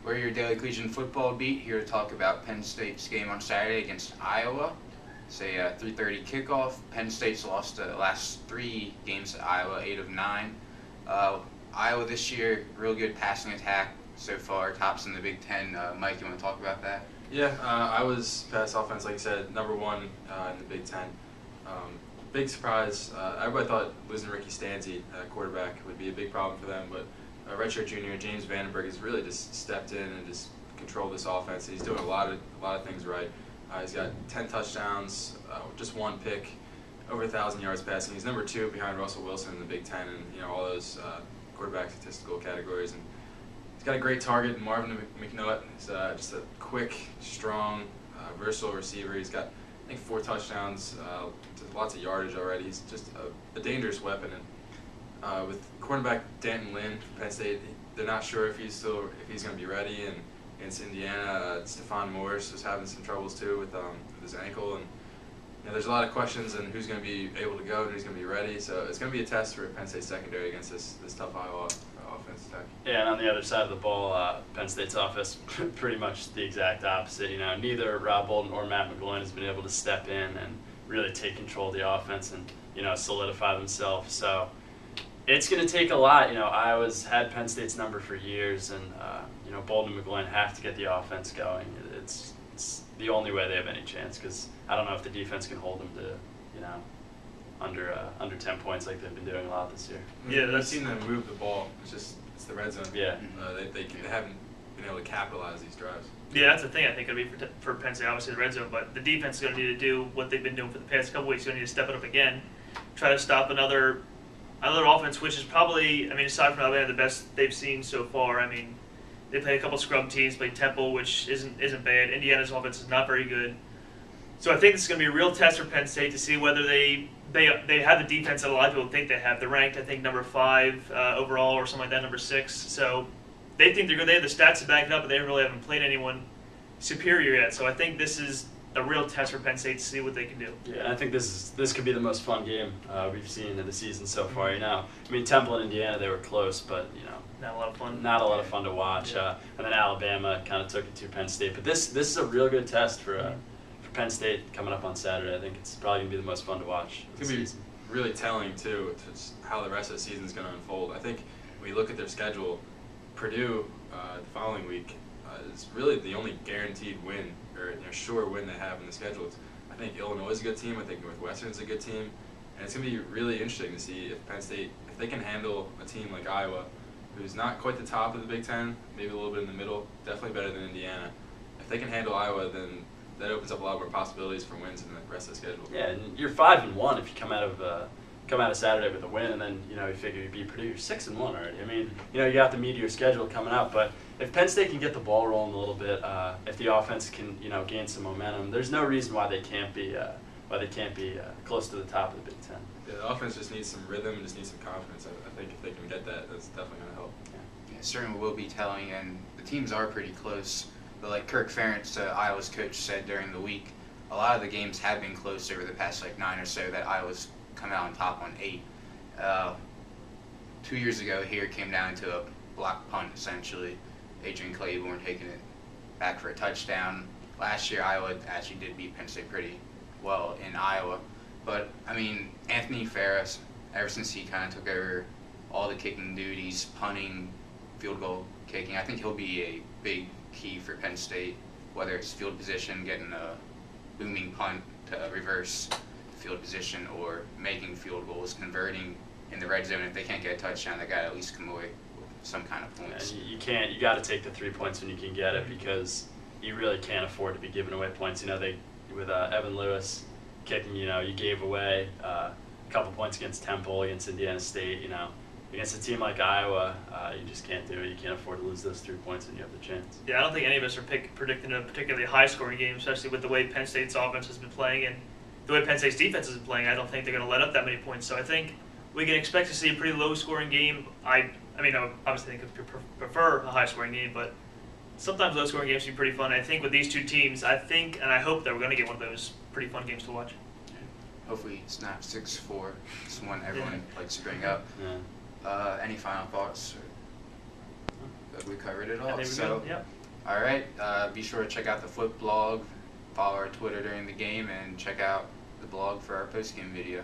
We're your Daily Collegian Football Beat, here to talk about Penn State's game on Saturday against Iowa. It's a 3:30 kickoff. Penn State's lost the last 3 games at Iowa, 8 of 9. Iowa this year, real good passing attack so far, tops in the Big Ten. Mike, you want to talk about that? Yeah, Iowa's pass offense, like you said, number 1 in the Big Ten. Big surprise. Everybody thought losing Ricky Stanzi, quarterback, would be a big problem for them, but redshirt junior James Vandenberg has really just stepped in and just controlled this offense. He's doing a lot of things right. He's got 10 touchdowns, just 1 pick, over 1,000 yards passing. He's number 2 behind Russell Wilson in the Big Ten, and all those quarterback statistical categories. And he's got a great target, Marvin McNutt. He's just a quick, strong, versatile receiver. He's got, I think, 4 touchdowns, lots of yardage already. He's just a dangerous weapon. And with cornerback Danton Lynn from Penn State, they're not sure if he's going to be ready. And against Indiana, Stephon Morris is having some troubles too with his ankle. And there's a lot of questions on who's going to be able to go and who's going to be ready. So it's going to be a test for Penn State secondary against this tough Iowa offense attack. Yeah, and on the other side of the ball, Penn State's offense pretty much the exact opposite. Neither Rob Bolden or Matt McGloin has been able to step in and really take control of the offense and solidify themselves. So it's going to take a lot. Iowa's had Penn State's number for years, and Bolden and McGloin have to get the offense going. It's the only way they have any chance, because I don't know if the defense can hold them to under 10 points like they've been doing a lot this year. Yeah, I've seen them move the ball. It's the red zone. Yeah, they haven't been able to capitalize these drives. Yeah, that's the thing. I think it'll be for Penn State, obviously the red zone, but the defense is going to need to do what they've been doing for the past couple weeks. They're going to need to step it up again, try to stop another offense, which is probably, aside from Alabama, the best they've seen so far. They played a couple scrub teams, played Temple, which isn't bad. Indiana's offense is not very good. So I think this is going to be a real test for Penn State to see whether they have the defense that a lot of people think they have. They're ranked, I think, number 5 overall or something like that, number 6. So they think they're good. They have the stats to back it up, but they really haven't played anyone superior yet. So I think this is a real test for Penn State to see what they can do. Yeah, and I think this could be the most fun game we've seen in the season so far. Temple and Indiana, they were close, but not a lot of fun. Not a lot of fun to watch. Yeah. And then Alabama kind of took it to Penn State. But this is a real good test for Penn State coming up on Saturday. I think it's probably going to be the most fun to watch. It's going to be really telling, too, to how the rest of the season is going to unfold. I think when you look at their schedule, Purdue the following week is really the only guaranteed win, or sure win they have in the schedule. I think Illinois is a good team. I think Northwestern is a good team. And it's going to be really interesting to see if Penn State, if they can handle a team like Iowa, who's not quite the top of the Big Ten, maybe a little bit in the middle, definitely better than Indiana. If they can handle Iowa, then that opens up a lot more possibilities for wins in the rest of the schedule. Yeah, and you're 5-1 if you come out of Saturday with a win, and then you figure you beat Purdue. You're 6-1 already. You got the meteor schedule coming up, but if Penn State can get the ball rolling a little bit, if the offense can gain some momentum, there's no reason why they can't be close to the top of the Big Ten. Yeah, the offense just needs some rhythm and just needs some confidence. I think if they can get that, that's definitely going to help. Yeah, certainly will be telling, and the teams are pretty close. But like Kirk Ferentz, Iowa's coach, said during the week, a lot of the games have been close over the past 9 or so that Iowa's come out on top on 8. 2 years ago here, it came down to a block punt, essentially. Adrian Claiborne taking it back for a touchdown. Last year, Iowa actually did beat Penn State pretty well in Iowa. But, Anthony Ferris, ever since he kind of took over all the kicking duties, punting, field goal kicking, I think he'll be a big key for Penn State, whether it's field position, getting a booming punt to reverse field position, or making field goals, converting in the red zone. If they can't get a touchdown, they got to at least come away with some kind of points. And you got to take the 3 points when you can get it, because you really can't afford to be giving away points. With Evan Lewis kicking, you gave away a couple points against Temple, against Indiana State, Against a team like Iowa, you just can't do it. You can't afford to lose those 3 points when you have the chance. Yeah, I don't think any of us are predicting a particularly high-scoring game, especially with the way Penn State's offense has been playing and the way Penn State's defense has been playing. I don't think they're going to let up that many points. So I think we can expect to see a pretty low-scoring game. I obviously think I prefer a high-scoring game, but sometimes low-scoring games can be pretty fun. I think with these two teams, I think and I hope that we're going to get one of those pretty fun games to watch. Hopefully it's not 6-4. It's one everyone likes to bring up. Yeah. Any final thoughts? Good, we covered it I all. think we're So, good. Yep. all right, be sure to check out the Foot blog, follow our Twitter during the game, and check out the blog for our post-game video.